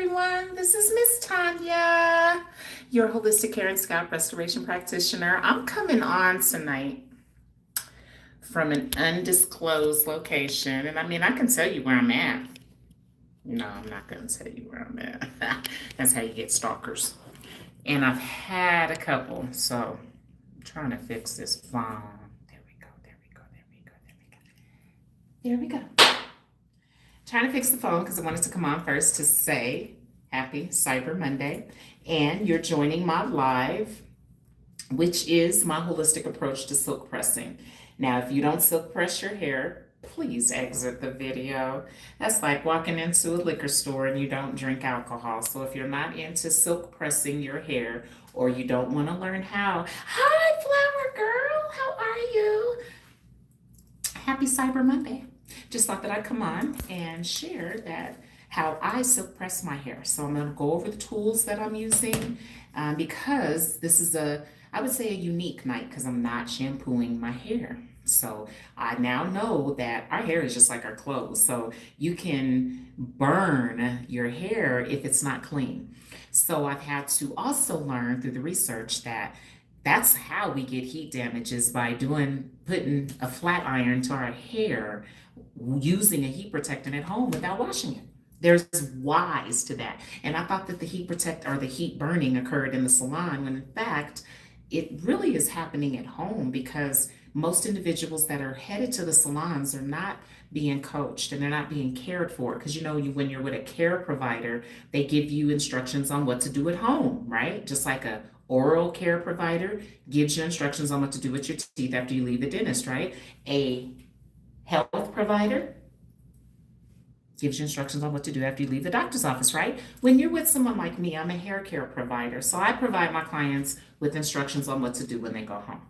everyone. This is Miss Tanya, your holistic hair and scalp restoration practitioner. I'm coming on tonight from an undisclosed location. And I mean, I can tell you where I'm at. No, I'm not going to tell you where I'm at. That's how you get stalkers. And I've had a couple, so I'm trying to fix this phone. There we go, there we go, there we go, there we go. There we go. Trying to fix the phone because I wanted to come on first to say happy Cyber Monday. And you're joining my live, which is my holistic approach to silk pressing. Now, if you don't silk press your hair, please exit the video. That's like walking into a liquor store and you don't drink alcohol. So if you're not into silk pressing your hair or you don't want to learn how, hi, Flower Girl, how are you? Happy Cyber Monday. Just thought that I'd come on and share that how I silk press my hair. So I'm going to go over the tools that I'm using because this is I would say a unique night because I'm not shampooing my hair. So I now know that our hair is just like our clothes. So you can burn your hair if it's not clean. So I've had to also learn through the research that that's how we get heat damages by putting a flat iron to our hair using a heat protectant at home without washing it. There's whys to that. And I thought that the heat burning occurred in the salon when in fact, it really is happening at home because most individuals that are headed to the salons are not being coached and they're not being cared for. Because when you're with a care provider, they give you instructions on what to do at home, right? Just like a oral care provider gives you instructions on what to do with your teeth after you leave the dentist, right? A health provider gives you instructions on what to do after you leave the doctor's office, right? When you're with someone like me, I'm a hair care provider. So I provide my clients with instructions on what to do when they go home.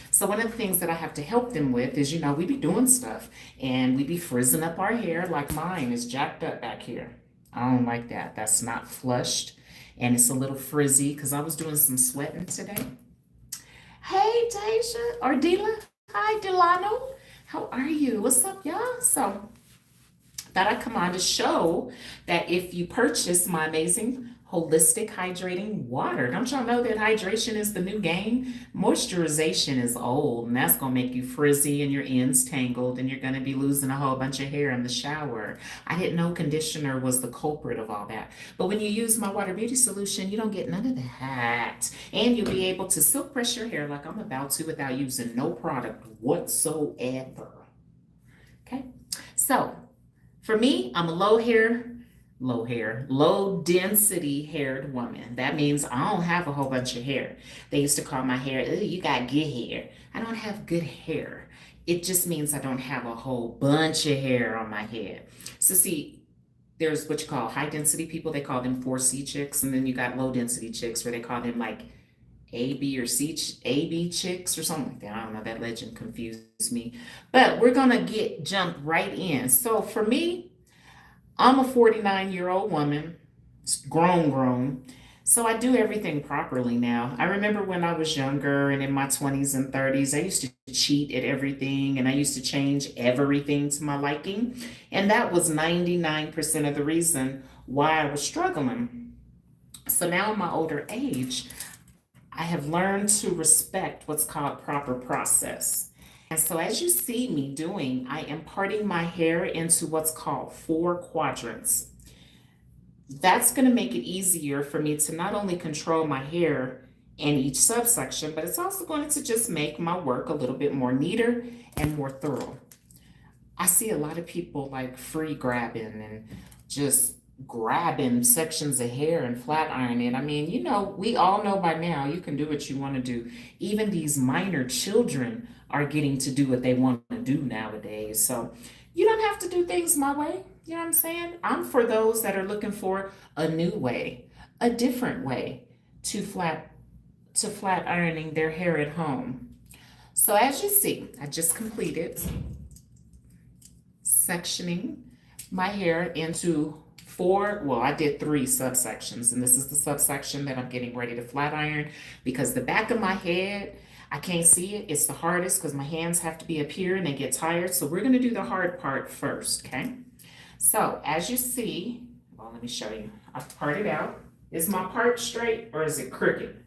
So one of the things that I have to help them with is, we be doing stuff and we be frizzing up our hair like mine is jacked up back here. I don't like that. That's not flushed and it's a little frizzy because I was doing some sweating today. Hey, Taisha or Dila. Hi, Delano. How are you? What's up, y'all? So that I come on to show that if you purchase my amazing holistic hydrating water, don't y'all know that hydration is the new game? Moisturization is old, and that's gonna make you frizzy and your ends tangled, and you're gonna be losing a whole bunch of hair in the shower. I didn't know conditioner was the culprit of all that. But when you use my water beauty solution, you don't get none of that. And you'll be able to silk press your hair like I'm about to without using no product whatsoever. Okay, so for me, I'm a low density haired woman. That means I don't have a whole bunch of hair. They used to call my hair, "Ooh, you got good hair." I don't have good hair. It just means I don't have a whole bunch of hair on my head. So see, there's what you call high density people. They call them 4C chicks. And then you got low density chicks where they call them like AB or AB chicks or something like that. I don't know, that legend confused me. But we're gonna jump right in. So for me, I'm a 49-year-old woman, grown. So I do everything properly now. I remember when I was younger and in my 20s and 30s, I used to cheat at everything and I used to change everything to my liking. And that was 99% of the reason why I was struggling. So now in my older age, I have learned to respect what's called proper process. And so as you see me doing, I am parting my hair into what's called 4 quadrants. That's going to make it easier for me to not only control my hair in each subsection, but it's also going to just make my work a little bit more neater and more thorough. I see a lot of people like free grabbing and just grabbing sections of hair and flat ironing. I mean, we all know by now you can do what you want to do. Even these minor children are getting to do what they want to do nowadays. So you don't have to do things my way. You know what I'm saying? I'm for those that are looking for a new way, a different way to flat ironing their hair at home. So as you see, I just completed sectioning my hair into 4, well, I did 3 subsections, and this is the subsection that I'm getting ready to flat iron because the back of my head, I can't see it. It's the hardest because my hands have to be up here and they get tired. So we're going to do the hard part first, okay? So as you see, well, let me show you. I've parted out. Is my part straight or is it crooked?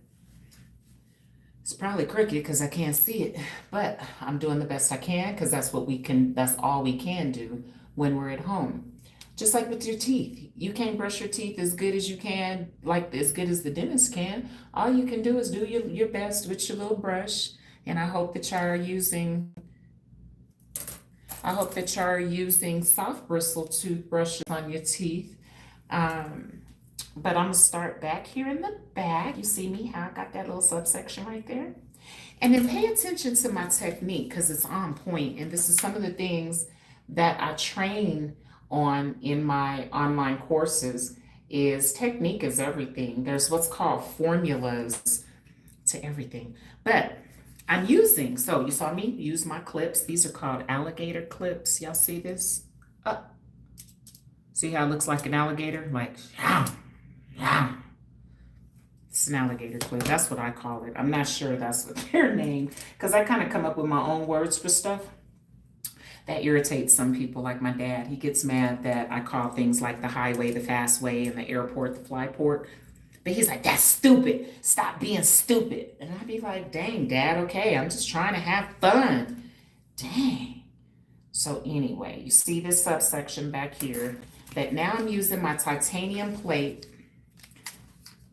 It's probably crooked because I can't see it, but I'm doing the best I can because that's all we can do when we're at home. Just like with your teeth. You can't brush your teeth as good as you can, like as good as the dentist can. All you can do is do your best with your little brush. And I hope that y'all are using soft bristle toothbrushes on your teeth. But I'm gonna start back here in the back. You see me, how I got that little subsection right there? And then pay attention to my technique because it's on point. And this is some of the things that I train on in my online courses. Is technique is everything. There's what's called formulas to everything. But I'm using, so you saw me use my clips. These are called alligator clips. Y'all see this? See how it looks like an alligator? Like, yeah. It's an alligator clip. That's what I call it. I'm not sure that's what they're named because I kind of come up with my own words for stuff. That irritates some people, like my dad. He gets mad that I call things like the highway, the fast way, and the airport, the flyport. But he's like, that's stupid. Stop being stupid. And I'd be like, dang, Dad, okay, I'm just trying to have fun. Dang. So anyway, you see this subsection back here that now I'm using my titanium plate.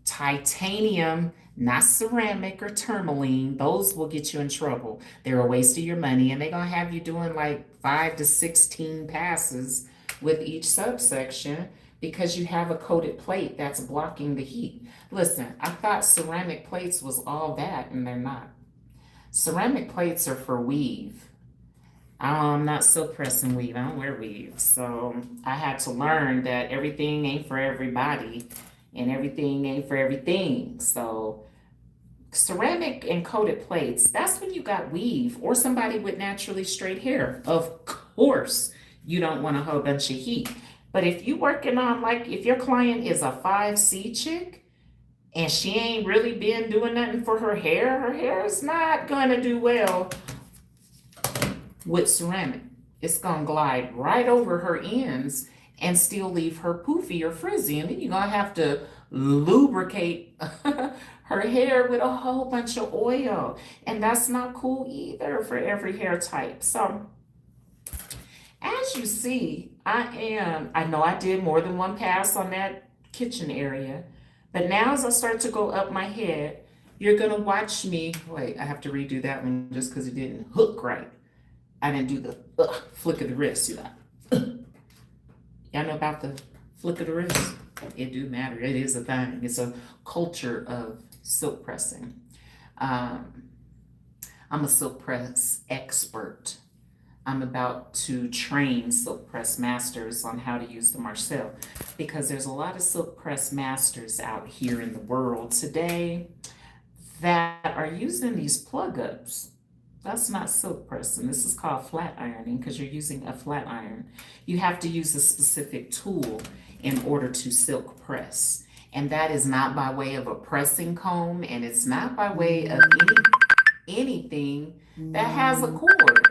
Titanium, not ceramic or tourmaline. Those will get you in trouble. They're a waste of your money, and they're going to have you doing like 5 to 16 passes with each subsection because you have a coated plate that's blocking the heat. Listen, I thought ceramic plates was all that, and they're not. Ceramic plates are for weave. I'm not silk pressing weave. I don't wear weave. So I had to learn that everything ain't for everybody and everything ain't for everything. So ceramic and coated plates, that's when you got weave or somebody with naturally straight hair. Of course, you don't want a whole bunch of heat. But if you working on, like, if your client is a 5C chick and she ain't really been doing nothing for her hair is not gonna do well with ceramic. It's gonna glide right over her ends and still leave her poofy or frizzy. And then you're gonna have to lubricate her hair with a whole bunch of oil. And that's not cool either for every hair type. So as you see, I know I did more than one pass on that kitchen area, but now as I start to go up my head, you're gonna watch me, wait, I have to redo that one just because it didn't hook right. I didn't do the flick of the wrist, you know. Y'all know about the flick of the wrist? It do matter, it is a thing. It's a culture of silk pressing. I'm a silk press expert. I'm about to train silk press masters on how to use the Marcel because there's a lot of silk press masters out here in the world today that are using these plug-ups. That's not silk pressing. This is called flat ironing because you're using a flat iron. You have to use a specific tool in order to silk press. And that is not by way of a pressing comb, and it's not by way of anything that has a cord.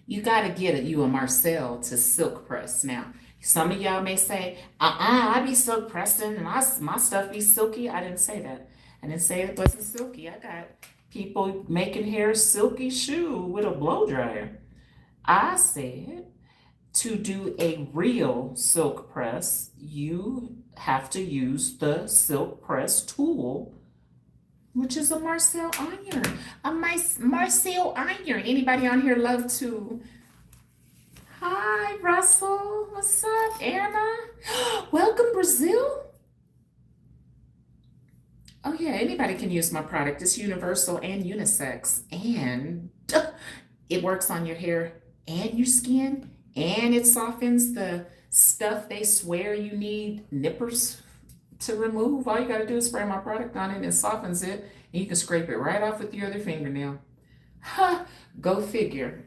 You got to get you a Marcel to silk press. Now, some of y'all may say, I be silk pressing and my stuff be silky. I didn't say that. I didn't say it wasn't silky. I got people making hair silky shoe with a blow dryer. I said to do a real silk press, you have to use the silk press tool, which is a Marcel iron. A Marcel iron. Anybody on here love to? Hi, Russell. What's up, Anna? Welcome, Brazil. Oh yeah, anybody can use my product. It's universal and unisex, and it works on your hair and your skin, and it softens the stuff they swear you need nippers to remove. All you gotta do is spray my product on it and it softens it, and you can scrape it right off with your other fingernail. Ha! Go figure.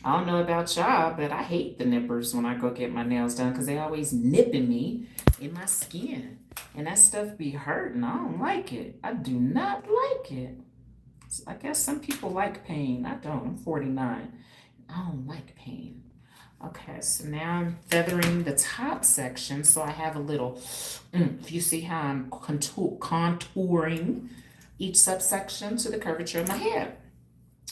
I don't know about y'all, but I hate the nippers when I go get my nails done because they always nipping me in my skin. And that stuff be hurting. I don't like it. I do not like it. I guess some people like pain. I don't. I'm 49. I don't like pain. Okay, so now I'm feathering the top section so I have a little, you see how I'm contouring each subsection to the curvature of my head,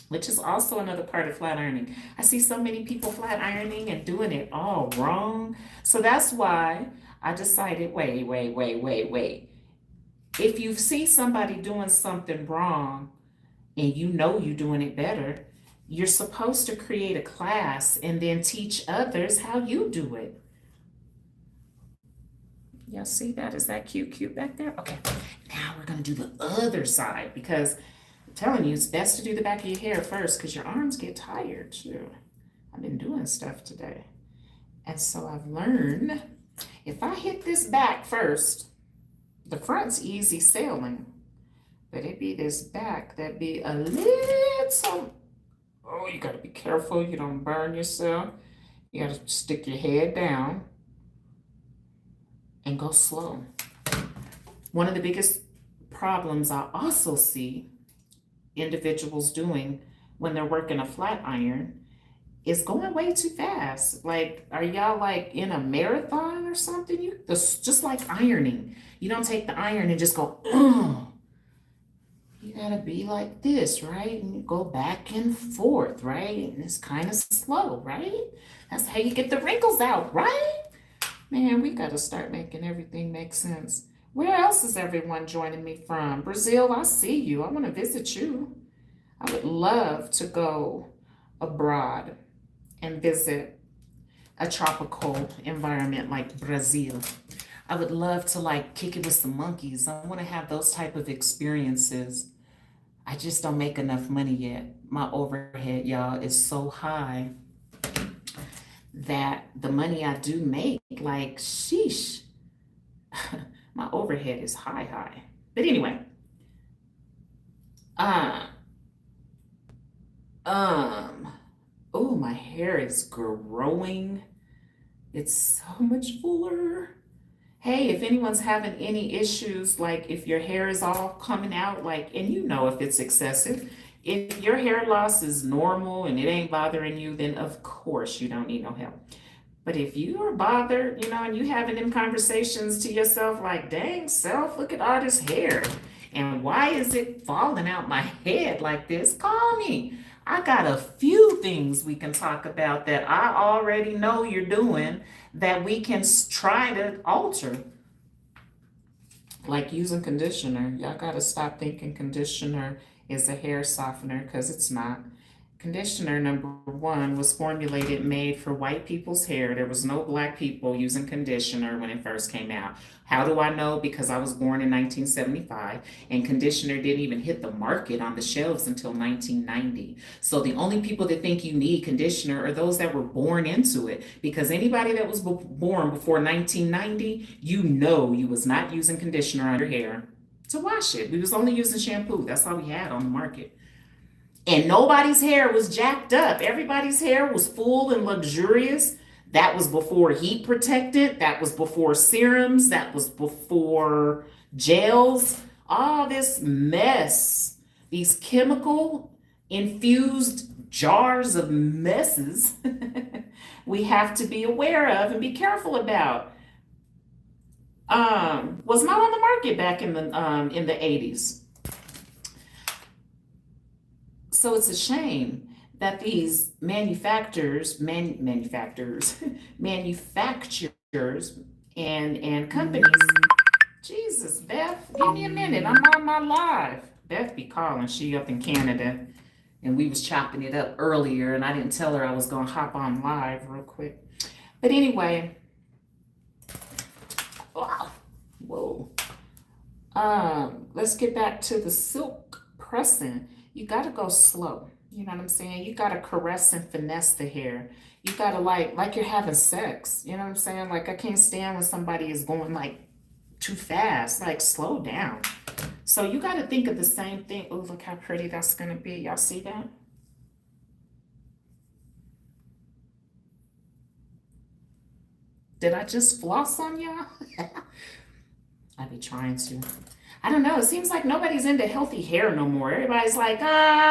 which is also another part of flat ironing. I see so many people flat ironing and doing it all wrong. So that's why I decided, wait. If you see somebody doing something wrong and you know you're doing it better, you're supposed to create a class and then teach others how you do it. Y'all see that? Is that cute back there? Okay, now we're gonna do the other side because I'm telling you, it's best to do the back of your hair first because your arms get tired too. I've been doing stuff today. And so I've learned if I hit this back first, the front's easy sailing, but it be this back that be a little, oh, you gotta be careful you don't burn yourself. You gotta stick your head down and go slow. One of the biggest problems I also see individuals doing when they're working a flat iron is going way too fast. Like, are y'all like in a marathon or something? Just like ironing. You don't take the iron and just go, oh. You gotta be like this, right? And you go back and forth, right? And it's kind of slow, right? That's how you get the wrinkles out, right? Man, we gotta start making everything make sense. Where else is everyone joining me from? Brazil, I see you. I want to visit you. I would love to go abroad and visit a tropical environment like Brazil. I would love to like kick it with some monkeys. I want to have those type of experiences. I just don't make enough money yet. My overhead, y'all, is so high that the money I do make, like, sheesh, my overhead is high. But anyway, oh, my hair is growing. It's so much fuller. Hey, if anyone's having any issues, like if your hair is all coming out, like, and you know if it's excessive, if your hair loss is normal and it ain't bothering you, then of course you don't need no help. But if you are bothered, and you having them conversations to yourself like, dang self, look at all this hair. And why is it falling out my head like this? Call me. I got a few things we can talk about that I already know you're doing that we can try to alter. Like using conditioner. Y'all got to stop thinking conditioner is a hair softener because it's not. Conditioner, number one, was formulated, made for white people's hair. There was no black people using conditioner when it first came out. How do I know? Because I was born in 1975, and conditioner didn't even hit the market on the shelves until 1990. So the only people that think you need conditioner are those that were born into it. Because anybody that was born before 1990, you was not using conditioner on your hair to wash it. We was only using shampoo. That's all we had on the market. And nobody's hair was jacked up. Everybody's hair was full and luxurious. That was before heat protected. That was before serums. That was before gels. All this mess, these chemical infused jars of messes we have to be aware of and be careful about. Was not on the market back in the 80s. So it's a shame that these manufacturers and companies, Jesus, Beth, give me a minute. I'm on my live. Beth be calling. She up in Canada, and we was chopping it up earlier, and I didn't tell her I was going to hop on live real quick. But anyway, whoa. Let's get back to the silk pressing. You got to go slow. You know what I'm saying? You got to caress and finesse the hair. You got to like you're having sex. You know what I'm saying? Like, I can't stand when somebody is going like too fast. Like, slow down. So you got to think of the same thing. Oh, look how pretty that's going to be. Y'all see that? Did I just floss on y'all? I be trying to. I don't know. It seems like nobody's into healthy hair no more. Everybody's like,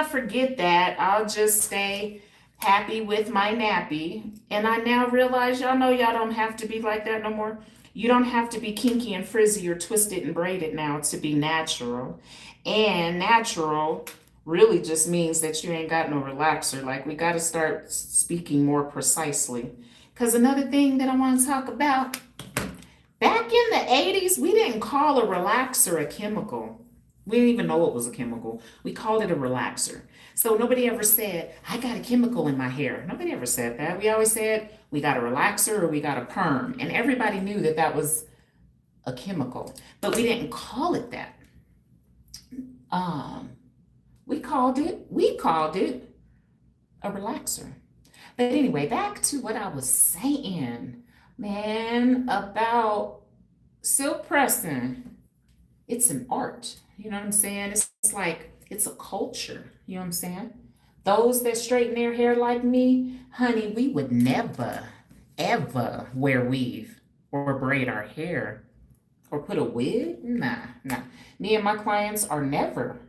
forget that. I'll just stay happy with my nappy. And I now realize, y'all know y'all don't have to be like that no more. You don't have to be kinky and frizzy or twisted and braided now to be natural. And natural really just means that you ain't got no relaxer. Like, we got to start speaking more precisely. Because another thing that I want to talk about, back in the 80s, we didn't call a relaxer a chemical. We didn't even know it was a chemical. We called it a relaxer. So nobody ever said, I got a chemical in my hair. Nobody ever said that. We always said, we got a relaxer or we got a perm. And everybody knew that that was a chemical. But we didn't call it that. We called it a relaxer. But anyway, back to what I was saying, man, about silk pressing. It's an art. You know what I'm saying? It's like, it's a culture. You know what I'm saying? Those that straighten their hair like me, honey, we would never, ever wear weave or braid our hair or put a wig. Nah. Me and my clients are never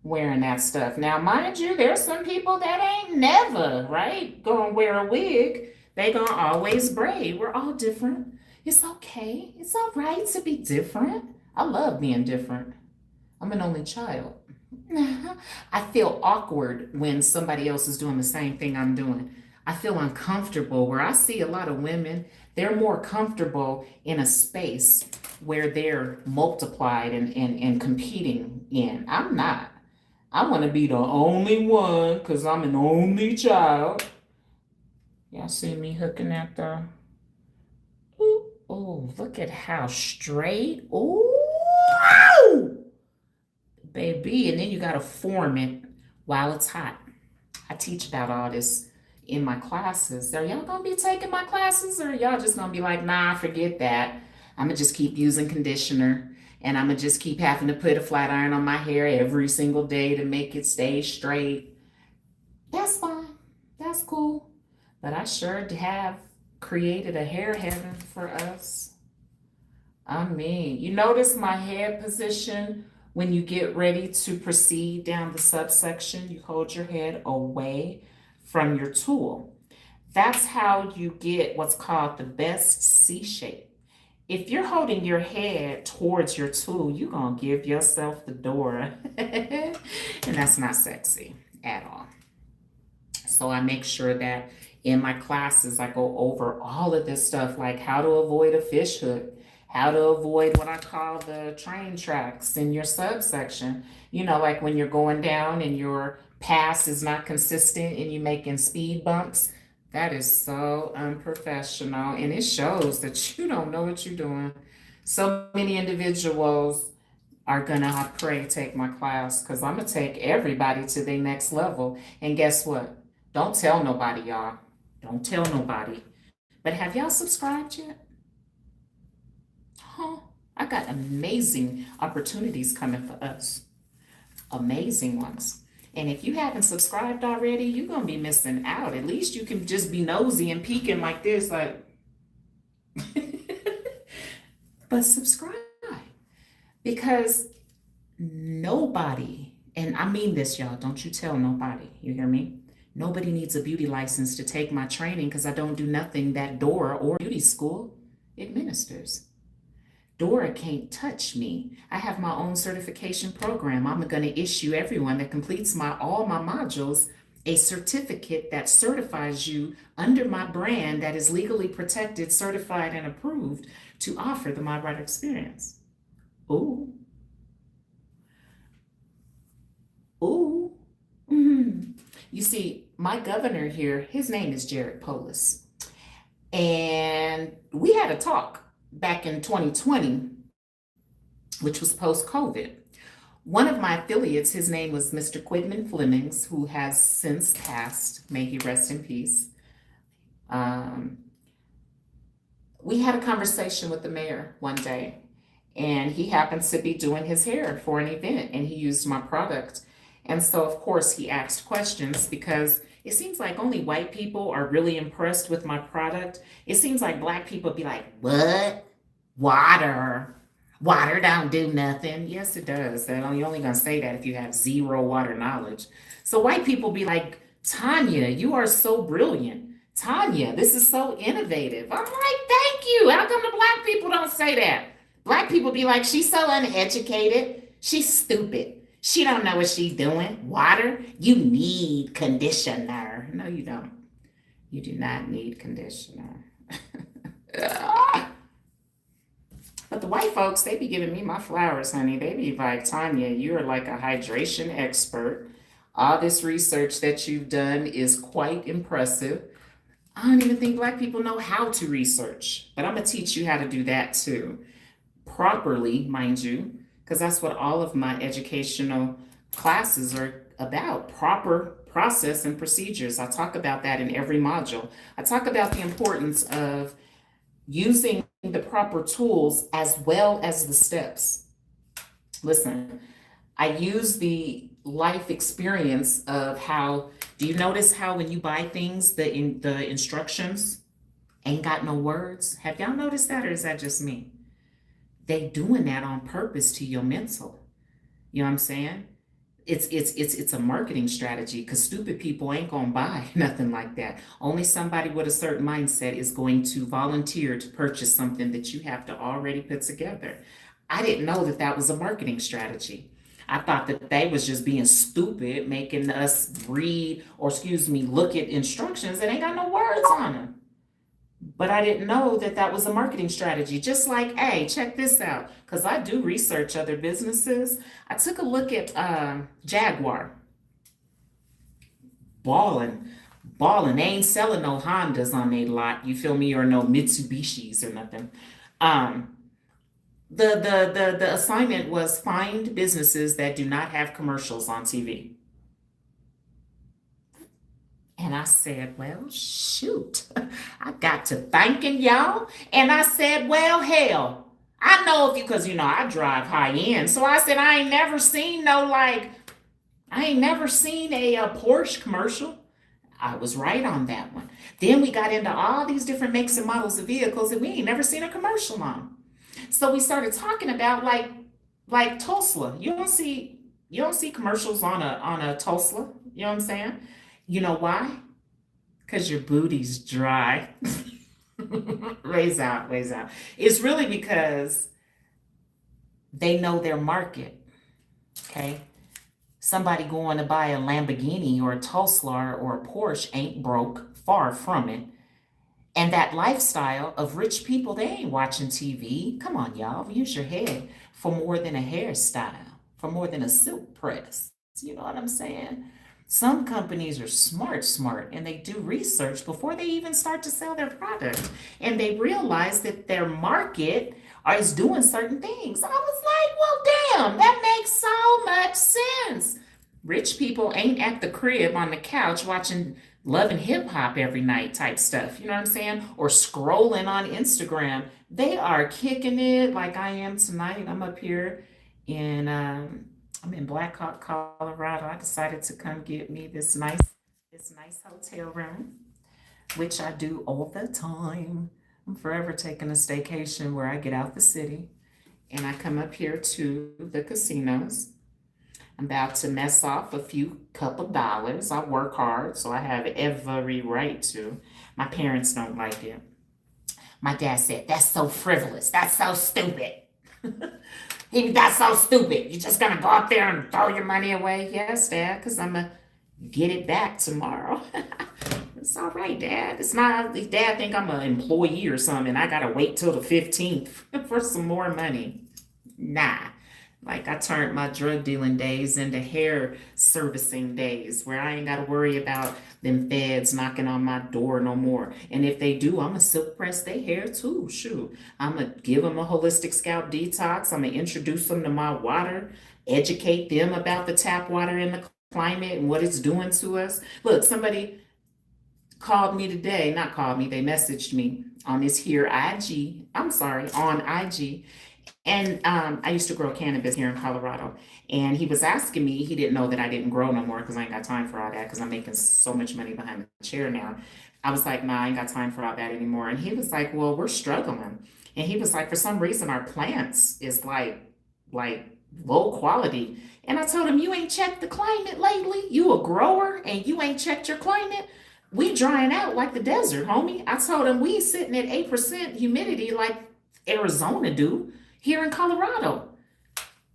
wearing that stuff. Now, mind you, there's some people that ain't never, right, gonna wear a wig. They gonna always braid. We're all different. It's okay. It's all right to be different. I love being different. I'm an only child. I feel awkward when somebody else is doing the same thing I'm doing. I feel uncomfortable where I see a lot of women, they're more comfortable in a space where they're multiplied and competing in. I'm not. I want to be the only one because I'm an only child. Y'all see me hooking at the... Ooh, oh, look at how straight. Ooh, baby. And then you got to form it while it's hot. I teach about all this in my classes. Are y'all going to be taking my classes, or y'all just going to be like, nah, forget that. I'm going to just keep using conditioner, and I'm going to just keep having to put a flat iron on my hair every single day to make it stay straight. That's fine. That's cool. But I sure have created a hair heaven for us. I mean, you notice my head position when you get ready to proceed down the subsection, you hold your head away from your tool. That's how you get what's called the best C shape. If you're holding your head towards your tool, you're going to give yourself the door. And that's not sexy at all. So I make sure that in my classes, I go over all of this stuff, like how to avoid a fish hook, how to avoid what I call the train tracks in your subsection. You know, like when you're going down and your pass is not consistent and you're making speed bumps. That is so unprofessional, and it shows that you don't know what you're doing. So many individuals are gonna, I pray, take my class, because I'm gonna take everybody to their next level. And guess what? Don't tell nobody, y'all. Don't tell nobody. But have y'all subscribed yet? Huh? I got amazing opportunities coming for us. Amazing ones. And if you haven't subscribed already, you're going to be missing out. At least you can just be nosy and peeking like this, like, but subscribe. Because nobody, and I mean this, y'all, don't you tell nobody, you hear me? Nobody needs a beauty license to take my training, because I don't do nothing that Dora or beauty school administers. Dora can't touch me. I have my own certification program. I'm going to issue everyone that completes all my modules a certificate that certifies you under my brand that is legally protected, certified, and approved to offer the MYWater experience. Ooh. Ooh. Mm-hmm. You see, my governor here, his name is Jared Polis. And we had a talk back in 2020, which was post-COVID. One of my affiliates, his name was Mr. Quidman Flemings, who has since passed. May he rest in peace. We had a conversation with the mayor one day, and he happens to be doing his hair for an event, and he used my product. And so, of course, he asked questions, because it seems like only white people are really impressed with my product. It seems like Black people be like, what? Water don't do nothing. Yes, it does. You're only going to say that if you have zero water knowledge. So white people be like, Tanya, you are so brilliant. Tanya, this is so innovative. I'm like, thank you. How come the black people don't say that? Black people be like, she's so uneducated. She's stupid. She don't know what she's doing. Water, you need conditioner. No, you don't. You do not need conditioner. But the white folks, they be giving me my flowers, honey. They be like, Tanya, you are like a hydration expert. All this research that you've done is quite impressive. I don't even think black people know how to research, but I'm gonna teach you how to do that too. Properly, mind you, because that's what all of my educational classes are about. Proper process and procedures. I talk about that in every module. I talk about the importance of using the proper tools as well as the steps. Listen, I use the life experience of how, do you notice how when you buy things, the instructions ain't got no words? Have y'all noticed that, or is that just me? They doing that on purpose to your mental. You know what I'm saying? It's a marketing strategy, because stupid people ain't gonna buy nothing like that. Only somebody with a certain mindset is going to volunteer to purchase something that you have to already put together. I didn't know that that was a marketing strategy. I thought that they was just being stupid, making us read, or excuse me, look at instructions that ain't got no words on them. But I didn't know that that was a marketing strategy. Just like, hey, check this out, because I do research other businesses. I took a look at Jaguar. Balling. They ain't selling no Hondas on their lot, you feel me, or no Mitsubishis or nothing. The assignment was find businesses that do not have commercials on TV. And I said, well, shoot, I got to thanking y'all. And I said, well, hell, I know if you, because, I drive high end. So I said, I ain't never seen a Porsche commercial. I was right on that one. Then we got into all these different makes and models of vehicles that we ain't never seen a commercial on. So we started talking about like Tesla. You don't see commercials on a Tesla. You know what I'm saying? You know why? Because your booty's dry. Raise out. It's really because they know their market. Okay? Somebody going to buy a Lamborghini or a Tesla or a Porsche ain't broke. Far from it. And that lifestyle of rich people, they ain't watching TV. Come on, y'all. Use your head for more than a hairstyle, for more than a silk press. You know what I'm saying? Some companies are smart, and they do research before they even start to sell their product. And they realize that their market is doing certain things. I was like, well, damn, that makes so much sense. Rich people ain't at the crib on the couch watching Love and Hip Hop every night type stuff. You know what I'm saying? Or scrolling on Instagram. They are kicking it like I am tonight. I'm up here in I'm in Black Hawk, Colorado. I decided to come get me this nice hotel room, which I do all the time. I'm forever taking a staycation where I get out the city and I come up here to the casinos. I'm about to mess off a few couple dollars. I work hard, so I have every right to. My parents don't like it. My dad said, that's so frivolous. That's so stupid. That's so stupid. You're just gonna go up there and throw your money away? Yes, Dad, because I'm gonna get it back tomorrow. It's all right, Dad. It's not, Dad think I'm an employee or something. I gotta wait till the 15th for some more money. Nah. Like I turned my drug dealing days into hair servicing days where I ain't got to worry about them feds knocking on my door no more. And if they do, I'm going to silk press their hair too. Shoot. I'm going to give them a holistic scalp detox. I'm going to introduce them to my water, educate them about the tap water in the climate and what it's doing to us. Look, somebody called me today, not called me, they messaged me on this here on IG. And I used to grow cannabis here in Colorado. And he was asking me, he didn't know that I didn't grow no more because I ain't got time for all that because I'm making so much money behind the chair now. I was like, nah, I ain't got time for all that anymore. And he was like, well, we're struggling. And he was like, for some reason, our plants is like low quality. And I told him, you ain't checked the climate lately? You a grower and you ain't checked your climate? We drying out like the desert, homie. I told him we sitting at 8% humidity like Arizona do here in Colorado.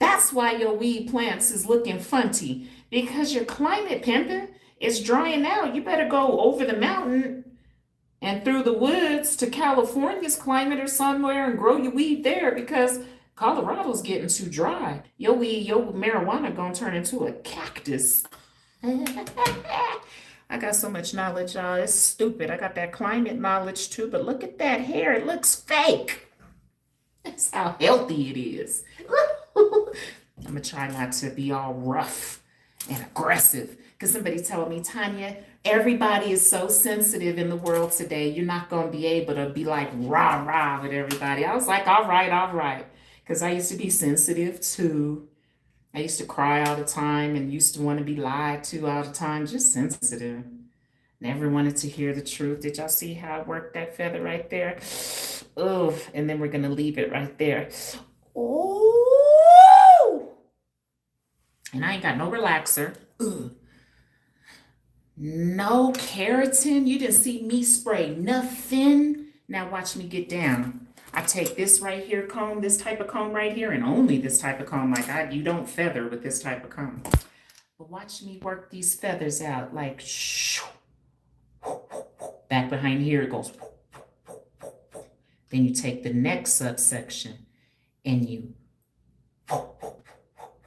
That's why your weed plants is looking funky, because your climate pimping is drying out. You better go over the mountain and through the woods to California's climate or somewhere and grow your weed there, because Colorado's getting too dry. Your weed, your marijuana gonna turn into a cactus. I got so much knowledge, y'all. It's stupid. I got that climate knowledge too, but look at that hair. It looks fake. That's how healthy it is. I'm gonna try not to be all rough and aggressive, because somebody told me, Tanya, everybody is so sensitive in the world today. You're not gonna be able to be like rah rah with everybody. I was like, all right. Because I used to be sensitive too. I used to cry all the time and used to want to be lied to all the time. Just sensitive. Never wanted to hear the truth. Did y'all see how I worked that feather right there? Oh, and then we're gonna leave it right there. Oh, and I ain't got no relaxer. Ugh. No keratin. You didn't see me spray nothing. Now watch me get down. I take this right here comb, this type of comb right here, and only this type of comb. Like you don't feather with this type of comb. But watch me work these feathers out like shoo. Back behind here it goes. Then you take the next subsection and you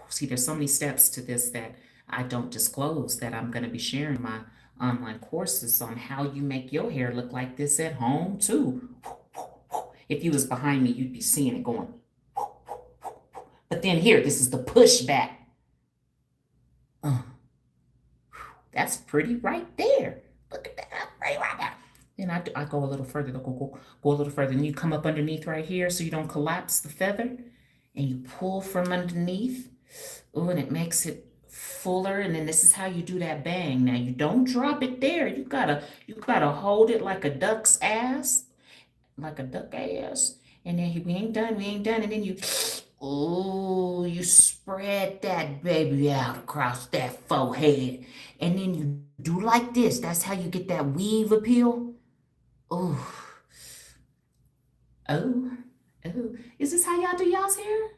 see, there's so many steps to this that I don't disclose, that I'm going to be sharing my online courses on how you make your hair look like this at home too. If you was behind me, you'd be seeing it going. But then here, this is the pushback. That's pretty right there. Look at that, right there. Then I go a little further, go a little further. And you come up underneath right here so you don't collapse the feather. And you pull from underneath. Oh, and it makes it fuller. And then this is how you do that bang. Now you don't drop it there. You gotta hold it like a duck's ass. Like a duck ass. And then we ain't done. And then you spread that baby out across that forehead. And then you do like this. That's how you get that weave appeal. Oh. Is this how y'all do y'all's hair?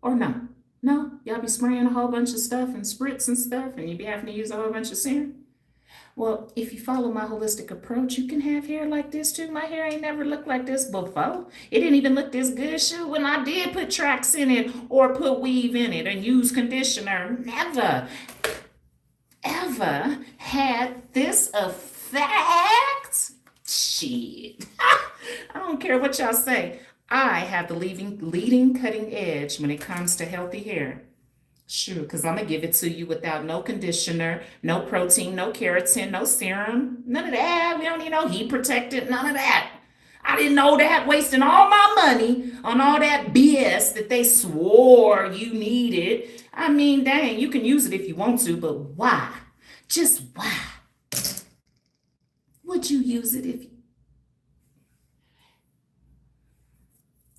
Or no? No? Y'all be spraying a whole bunch of stuff and spritz and stuff, and you be having to use a whole bunch of serum? Well, if you follow my holistic approach, you can have hair like this too. My hair ain't never looked like this before. It didn't even look this good, shoot, when I did put tracks in it or put weave in it and use conditioner. Never, ever had this effect. Shit. I don't care what y'all say. I have the leading cutting edge when it comes to healthy hair. Sure, because I'm going to give it to you without no conditioner, no protein, no keratin, no serum, none of that. We don't need no heat protectant, none of that. I didn't know that, wasting all my money on all that BS that they swore you needed. I mean, dang, you can use it if you want to, but why? Just why would you use it if you...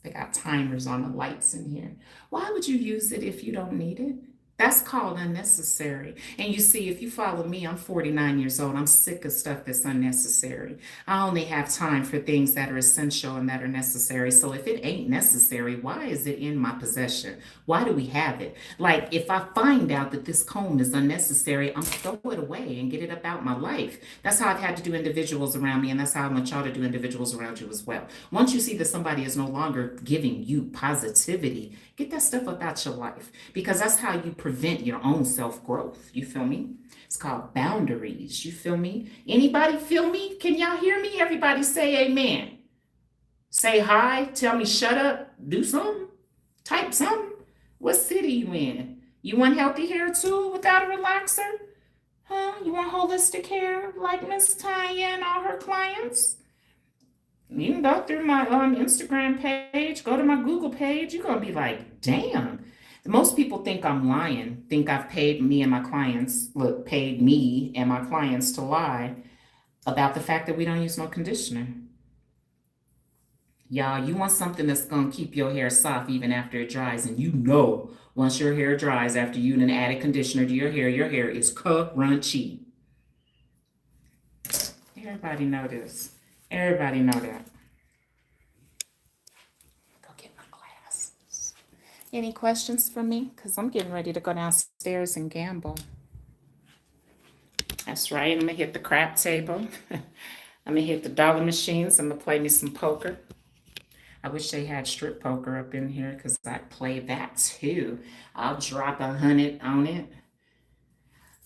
They got timers on the lights in here. Why would you use it if you don't need it? That's called unnecessary. And you see, if you follow me, I'm 49 years old. I'm sick of stuff that's unnecessary. I only have time for things that are essential and that are necessary. So if it ain't necessary, why is it in my possession? Why do we have it? Like, if I find out that this comb is unnecessary, I'm throw it away and get it about my life. That's how I've had to do individuals around me, and that's how I want y'all to do individuals around you as well. Once you see that somebody is no longer giving you positivity, get that stuff about your life, because that's how you prevent your own self-growth. You feel me? It's called boundaries. You feel me? Anybody feel me? Can y'all hear me? Everybody say amen. Say hi. Tell me shut up. Do something. Type something. What city you in? You want healthy hair too without a relaxer? Huh? You want holistic hair like Miss Tanya and all her clients? You can go through my Instagram page, go to my Google page. You're going to be like, damn. Most people think I'm lying, think I've paid me and my clients to lie about the fact that we don't use no conditioner. Y'all, you want something that's going to keep your hair soft even after it dries, and you know Once your hair dries, after you done added conditioner to your hair is crunchy. Everybody know this. Everybody know that. Go get my glasses. Any questions for me? Because I'm getting ready to go downstairs and gamble. That's right. I'm going to hit the crap table. I'm going to hit the dollar machines. I'm going to play me some poker. I wish they had strip poker up in here because I'd play that too. I'll drop 100 on it.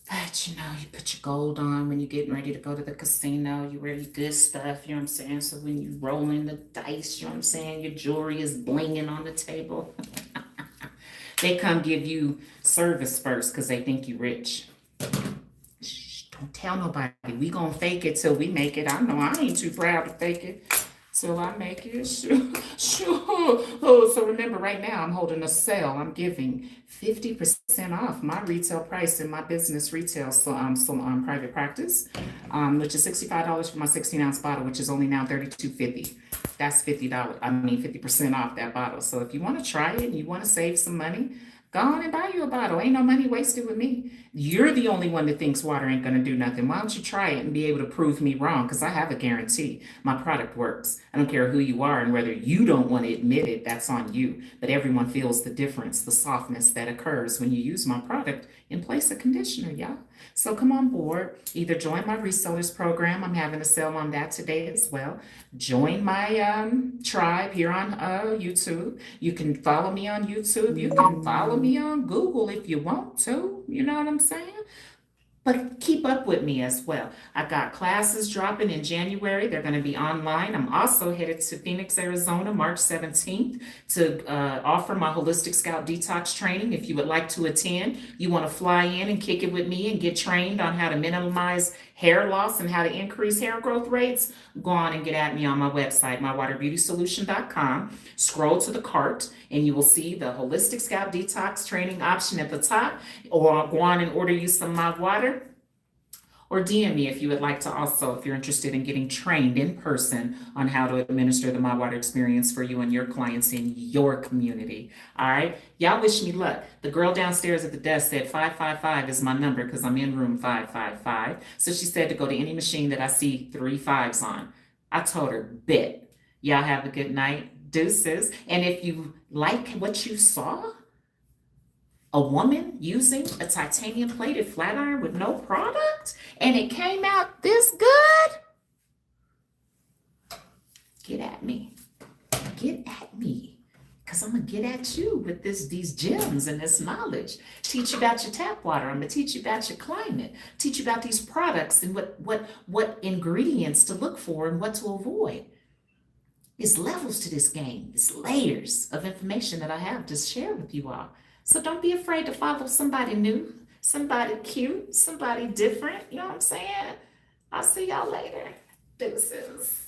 But you know, you put your gold on when you're getting ready to go to the casino. You wear your good stuff, you know what I'm saying? So when you roll in the dice, you know what I'm saying? Your jewelry is blinging on the table. They come give you service first because they think you rich. Shh, don't tell nobody. We gonna fake it till we make it. I know I ain't too proud to fake it. Till I make it, sure. Oh, so remember, right now I'm holding a sale. I'm giving 50% off my retail price in my business retail private practice, which is $65 for my 16-ounce bottle, which is only now $32.50. That's $50. I mean 50% off that bottle. So if you want to try it and you want to save some money, go on and buy you a bottle. Ain't no money wasted with me. You're the only one that thinks water ain't going to do nothing. Why don't you try it and be able to prove me wrong? Because I have a guarantee. My product works. I don't care who you are and whether you don't want to admit it, that's on you. But everyone feels the difference, the softness that occurs when you use my product in place of conditioner, y'all. So come on board. Either join my resellers program. I'm having a sale on that today as well. Join my tribe here on YouTube. You can follow me on YouTube. You can follow me on Google if you want to. You know what I'm saying? But keep up with me as well. I got classes dropping in January. They're going to be online. I'm also headed to Phoenix, Arizona, March 17th to offer my Holistic Scout Detox training. If you would like to attend, you want to fly in and kick it with me and get trained on how to minimize hair loss and how to increase hair growth rates, go on and get at me on my website, mywaterbeautysolution.com. Scroll to the cart and you will see the Holistic Scout Detox training option at the top, or go on and order you some My Water. Or DM me if you would like to also, if you're interested in getting trained in person on how to administer the My Water experience for you and your clients in your community. All right. Y'all wish me luck. The girl downstairs at the desk said 555 is my number because I'm in room 555. So she said to go to any machine that I see 3 5s on. I told her, bet. Y'all have a good night. Deuces. And if you like what you saw, a woman using a titanium plated flat iron with no product, and it came out this good, get at me. Get at me. Because I'm going to get at you with these gems and this knowledge. Teach you about your tap water. I'm going to teach you about your climate. Teach you about these products and what ingredients to look for and what to avoid. It's levels to this game. It's layers of information that I have to share with you all. So don't be afraid to follow somebody new, somebody cute, somebody different. You know what I'm saying? I'll see y'all later. Deuces.